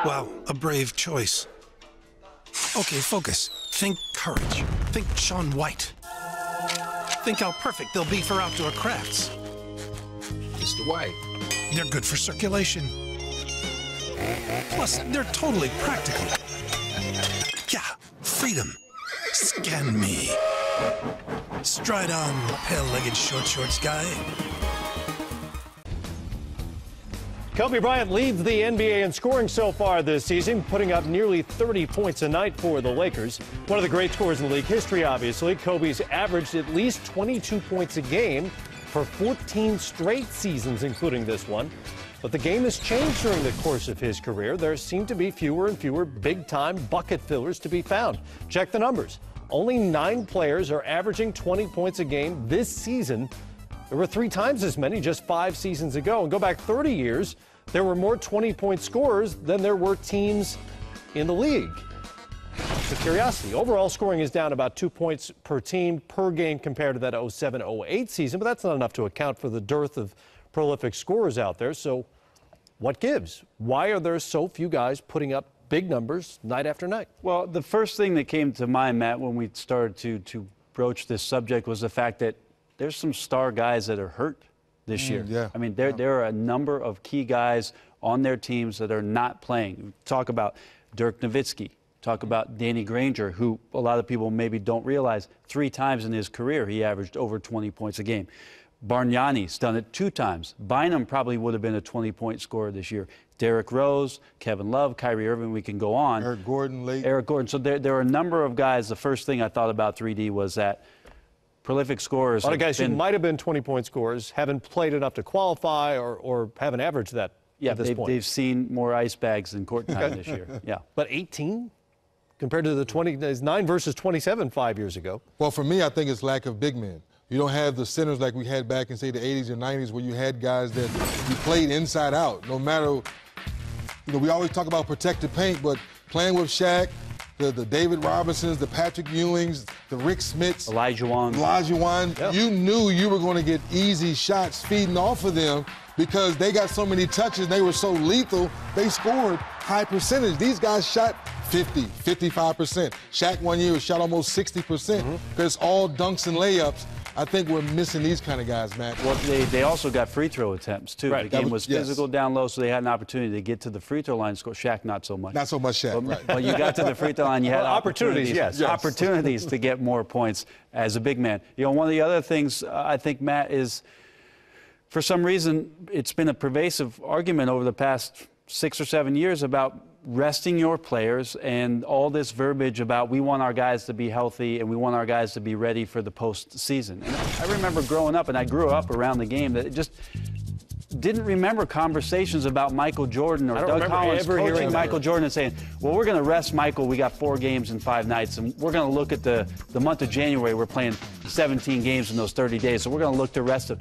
Well, a brave choice. Okay, focus. Think courage. Think Shaun White. Think how perfect they'll be for outdoor crafts. Mr. White. They're good for circulation. Plus, they're totally practical. Yeah, freedom. Scan me. Stride on, pale-legged shorts guy. Kobe Bryant leads the NBA in scoring so far this season, putting up nearly 30 points a night for the Lakers. One of the great scorers in league history, obviously. Kobe's averaged at least 22 points a game for 14 straight seasons, including this one. But the game has changed during the course of his career. There seem to be fewer and fewer big-time bucket fillers to be found. Check the numbers. Only 9 players are averaging 20 points a game this season. There were 3 times as many just 5 seasons ago. And go back 30 years, there were more 20-point scorers than there were teams in the league. It's a curiosity. Overall scoring is down about 2 points per team per game compared to that 07-08 season, but that's not enough to account for the dearth of prolific scorers out there. So what gives? Why are there so few guys putting up big numbers night after night? Well, the first thing that came to mind, Matt, when we started to broach this subject was the fact that there's some star guys that are hurt this year. Yeah. I mean, there are a number of key guys on their teams that are not playing. Talk about Dirk Nowitzki. Talk about Danny Granger, who a lot of people maybe don't realize 3 times in his career he averaged over 20 points a game. Bargnani's done it 2 times. Bynum probably would have been a 20-point scorer this year. Derrick Rose, Kevin Love, Kyrie Irving, we can go on. Eric Gordon late. Eric Gordon. So there are a number of guys. The first thing I thought about 3D was that prolific scorers. A lot of guys who might have been 20-point scorers haven't played enough to qualify or haven't averaged that at this point. They've seen more ice bags than court time this year. Yeah. But 18 compared to the 20, 9 versus 27 5 years ago. Well, for me, I think it's lack of big men. You don't have the centers like we had back in, say, the 80s and 90s where you had guys that you played inside out. No matter, we always talk about protected paint, but playing with Shaq, the David Robinsons, the Patrick Ewings, the Rick Smiths, Elijah Wan, yeah. You knew you were going to get easy shots feeding off of them because they got so many touches, they were so lethal, they scored high percentage. These guys shot 50, 55%. Shaq one year shot almost 60% because it's all dunks and layups. I think we're missing these kind of guys, Matt. Well, they also got free throw attempts, too. Right. The game was physical down low, so they had an opportunity to get to the free throw line and score. Shaq, not so much. Not so much Shaq, right. But you got to the free throw line, you had opportunities, yes. Opportunities to get more points as a big man. One of the other things I think, Matt, is for some reason it's been a pervasive argument over the past 6 or 7 years about resting your players and all this verbiage about we want our guys to be healthy and we want our guys to be ready for the postseason. And I remember growing up, and I grew up around the game, that it just didn't remember conversations about Michael Jordan or Doug Collins coaching Michael Jordan and saying, well, we're going to rest Michael. We got 4 games in 5 nights, and we're going to look at the month of January. We're playing 17 games in those 30 days, so we're going to look to rest him.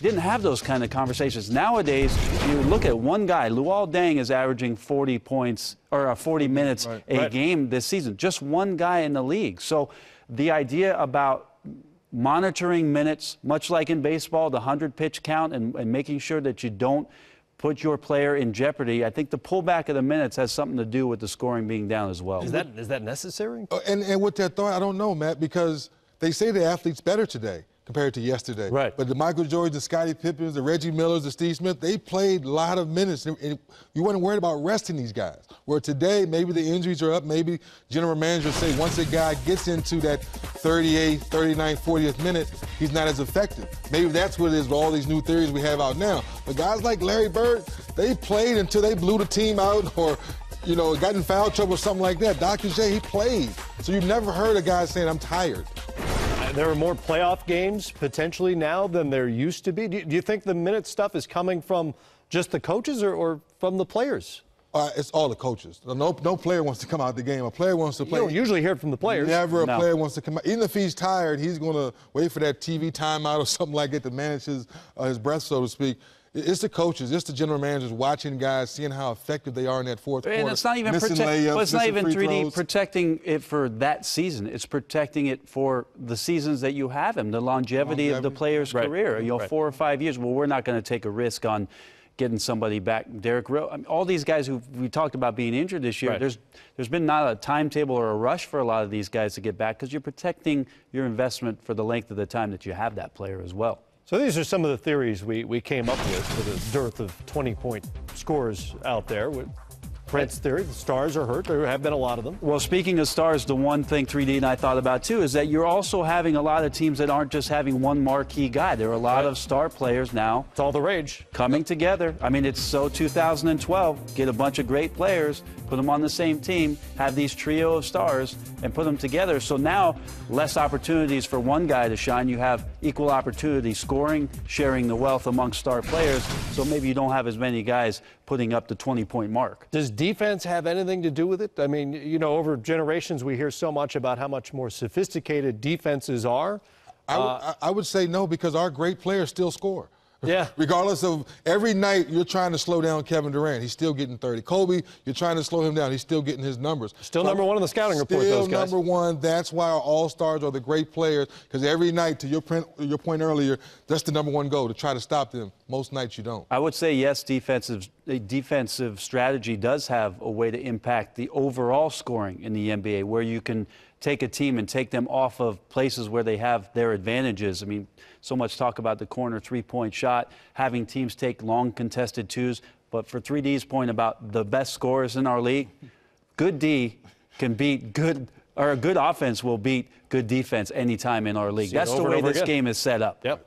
Didn't have those kind of conversations. Nowadays, you look at one guy. Luol Deng is averaging 40 points or 40 minutes a game this season. Just one guy in the league. So the idea about monitoring minutes, much like in baseball, the 100-pitch count and making sure that you don't put your player in jeopardy, I think the pullback of the minutes has something to do with the scoring being down as well. Is that necessary? And with that thought, I don't know, Matt, because they say the athlete's better today compared to yesterday. Right. But the Michael Jordans, the Scottie Pippens, the Reggie Millers, the Steve Smith, they played a lot of minutes. And you weren't worried about resting these guys. Where today, maybe the injuries are up. Maybe general managers say once a guy gets into that 38th, 39th, 40th minute, he's not as effective. Maybe that's what it is with all these new theories we have out now. But guys like Larry Bird, they played until they blew the team out or got in foul trouble or something like that. Dr. J, he played. So you've never heard a guy saying, I'm tired. There are more playoff games potentially now than there used to be. Do you think the minute stuff is coming from just the coaches or from the players? It's all the coaches. No player wants to come out the game. A player wants to play. You don't usually hear it from the players. Never a player wants to come out. Even if he's tired, he's going to wait for that TV timeout or something like that to manage his breath, so to speak. It's the coaches, it's the general managers watching guys, seeing how effective they are in that fourth quarter. And it's not even it's not even 3D protecting it for that season. It's protecting it for the seasons that you have him, the longevity of the player's career. 4 or 5 years. Well, we're not going to take a risk on getting somebody back. Derrick Rose, I mean, all these guys who we talked about being injured this year, Right. there's been not a timetable or a rush for a lot of these guys to get back because you're protecting your investment for the length of the time that you have that player as well. So these are some of the theories we came up with a dearth of 20-point scores out there. With Brent's theory, the stars are hurt. There have been a lot of them. Well, speaking of stars, the one thing 3D and I thought about too is that you're also having a lot of teams that aren't just having one marquee guy. There are a lot of star players now. It's all the rage. Coming together. I mean, it's so 2012. Get a bunch of great players, put them on the same team, have these trio of stars, and put them together. So now, less opportunities for one guy to shine. You have equal opportunity scoring, sharing the wealth amongst star players. So maybe you don't have as many guys putting up the 20-point mark. Does defense have anything to do with it? I mean, you know, over generations, we hear so much about how much more sophisticated defenses are. I would say no, because our great players still score. Yeah. Regardless of every night you're trying to slow down Kevin Durant, he's still getting 30. Kobe, you're trying to slow him down, he's still getting his numbers. Still number one on the scouting report, those guys. Still number one. That's why our all-stars are the great players, because every night, to your point earlier, that's the number one goal, to try to stop them. Most nights you don't. I would say yes, defensive strategy does have a way to impact the overall scoring in the NBA, where you can take a team and take them off of places where they have their advantages. I mean, so much talk about the corner three-point shot, having teams take long contested twos. But for 3D's point about the best scorers in our league, good D can beat good, or a good offense will beat good defense anytime in our league. That's the way this game is set up. Yep.